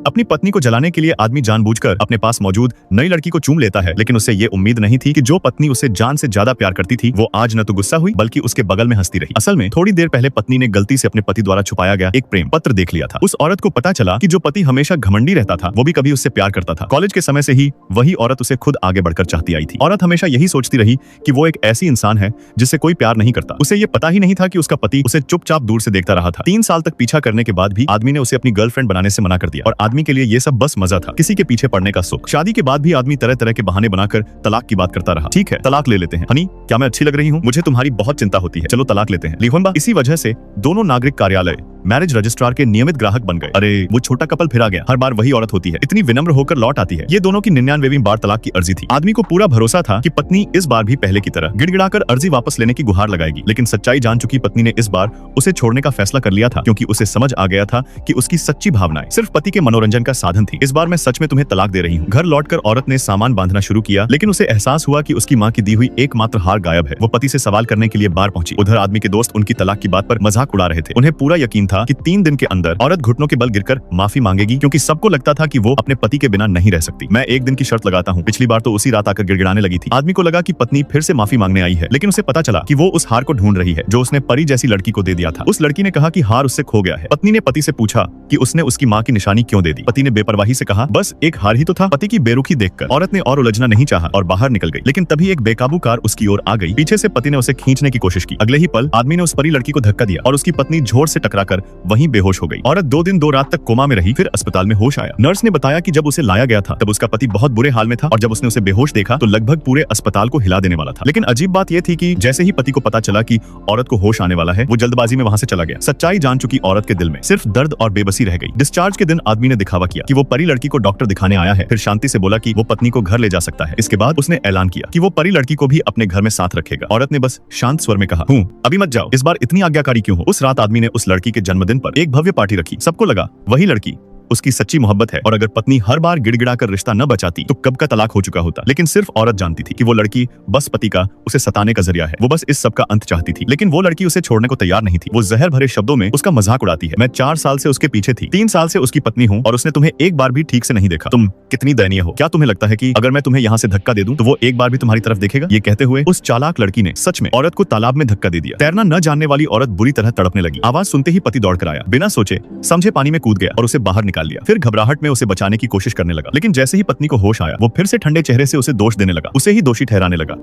अपनी पत्नी को जलाने के लिए आदमी जानबूझकर अपने पास मौजूद नई लड़की को चूम लेता है, लेकिन उसे ये उम्मीद नहीं थी कि जो पत्नी उसे जान से ज्यादा प्यार करती थी वो आज न तो गुस्सा हुई बल्कि उसके बगल में हंसती रही। असल में थोड़ी देर पहले पत्नी ने गलती से अपने पति द्वारा छुपाया गया एक प्रेम पत्र देख लिया था। उस औरत को पता चला कि जो पति हमेशा घमंडी रहता था वो भी कभी उससे प्यार करता था। कॉलेज के समय से ही वही औरत उसे खुद आगे बढ़कर चाहती आई थी। औरत हमेशा यही सोचती रही कि वो एक ऐसी इंसान है जिससे कोई प्यार नहीं करता। उसे ये पता ही नहीं था कि उसका पति उसे चुपचाप दूर से देखता रहा था। 3 साल तक पीछा करने के बाद भी आदमी ने उसे अपनी गर्लफ्रेंड बनाने से मना कर दिया और आदमी के लिए ये सब बस मजा था, किसी के पीछे पड़ने का सुख। शादी के बाद भी आदमी तरह तरह के बहाने बनाकर तलाक की बात करता रहा। ठीक है, तलाक ले लेते हैं। हनी, क्या मैं अच्छी लग रही हूँ? मुझे तुम्हारी बहुत चिंता होती है, चलो तलाक लेते हैं। लिहोनबा। इसी वजह से दोनों नागरिक कार्यालय मैरिज रजिस्ट्रार के नियमित ग्राहक बन गए। अरे वो छोटा कपल फिर आ गया। हर बार वही औरत होती है, इतनी विनम्र होकर लौट आती है। ये दोनों की 99वीं बार तलाक की अर्जी थी। आदमी को पूरा भरोसा था कि पत्नी इस बार भी पहले की तरह गिड़गिड़ाकर अर्जी वापस लेने की गुहार लगाएगी, लेकिन सच्चाई जान चुकी पत्नी ने इस बार उसे छोड़ने का फैसला कर लिया था, क्योंकि उसे समझ आ गया था कि उसकी सच्ची भावनाएं सिर्फ पति के मनोरंजन का साधन थी। इस बार मैं सच में तुम्हें तलाक दे रही हूँ। घर लौटकर औरत ने सामान बांधना शुरू किया, लेकिन उसे एहसास हुआ कि उसकी माँ की दी हुई एकमात्र हार गायब है। वो पति से सवाल करने के लिए बार पहुंची। उधर आदमी के दोस्त उनकी तलाक की बात पर मजाक उड़ा रहे थे। उन्हें पूरा यकीन था कि 3 दिन के अंदर औरत घुटनों के बल गिरकर माफी मांगेगी, क्योंकि सबको लगता था कि वो अपने पति के बिना नहीं रह सकती। मैं 1 दिन की शर्त लगाता हूँ। पिछली बार तो उसी रात आकर गिड़गिड़ाने लगी थी। आदमी को लगा कि पत्नी फिर से माफी मांगने आई है, लेकिन उसे पता चला कि वो उस हार को ढूंढ रही है जो उसने परी जैसी लड़की को दे दिया था। उस लड़की ने कहा कि हार उससे खो गया है। पत्नी ने पति से पूछा कि उसने उसकी माँ की निशानी क्यों दे दी। पति ने बेपरवाही से कहा, बस एक हार ही तो था। पति की बेरुखी देखकर औरत ने और उलझना नहीं चाहा और बाहर निकल गई, लेकिन तभी एक बेकाबू कार उसकी ओर आ गई। पीछे से पति ने उसे खींचने की कोशिश की। अगले ही पल आदमी ने उस परी लड़की को धक्का दिया और उसकी पत्नी जोर से टकराकर वहीं बेहोश हो गई। औरत 2 दिन 2 रात तक कोमा में रही, फिर अस्पताल में होश आया। नर्स ने बताया कि जब उसे लाया गया था तब उसका पति बहुत बुरे हाल में था और जब उसने उसे बेहोश देखा तो लगभग पूरे अस्पताल को हिला देने वाला था। लेकिन अजीब बात यह थी कि जैसे ही पति को पता चला कि औरत को होश आने वाला है, वो जल्दबाजी में वहां से चला गया। सच्चाई जान चुकी औरत के दिल में सिर्फ दर्द और बेबसी रह गई। डिस्चार्ज के दिन आदमी ने दिखावा किया कि वो परी लड़की को डॉक्टर दिखाने आया है, फिर शांति से बोला कि वो पत्नी को घर ले जा सकता है। इसके बाद उसने ऐलान किया कि वो परी लड़की को भी अपने घर में साथ रखेगा। औरत ने बस शांत स्वर में कहा, अभी मत जाओ। इस बार इतनी आज्ञाकारी क्यों हो? उस रात आदमी ने उस लड़की के जन्मदिन पर एक भव्य पार्टी रखी। सबको लगा वही लड़की उसकी सच्ची मोहब्बत है और अगर पत्नी हर बार गिड़गिड़ाकर रिश्ता न बचाती तो कब का तलाक हो चुका होता। लेकिन सिर्फ औरत जानती थी कि वो लड़की बस पति का उसे सताने का जरिया है। वो बस इस सब का अंत चाहती थी, लेकिन वो लड़की उसे छोड़ने को तैयार नहीं थी। वो जहर भरे शब्दों में उसका मजाक उड़ाती है। मैं 4 साल से उसके पीछे थी, 3 साल से उसकी पत्नी हूँ और उसने तुम्हें एक बार भी ठीक से नहीं देखा। तुम कितनी दयनीय हो। क्या तुम्हें लगता है कि अगर मैं तुम्हें यहाँ से धक्का दे दूं तो वो एक बार भी तुम्हारी तरफ देखेगा? ये कहते हुए उस चालाक लड़की ने सच में औरत को तालाब में धक्का दे दिया। तैरना न जानने वाली औरत बुरी तरह तड़पने लगी। आवाज सुनते ही पति दौड़कर आया, बिना सोचे समझे पानी में कूद गया और उसे बाहर निकाल लिया। फिर घबराहट में उसे बचाने की कोशिश करने लगा, लेकिन जैसे ही पत्नी को होश आया वो फिर से ठंडे चेहरे से उसे दोष देने लगा, उसे ही दोषी ठहराने लगा।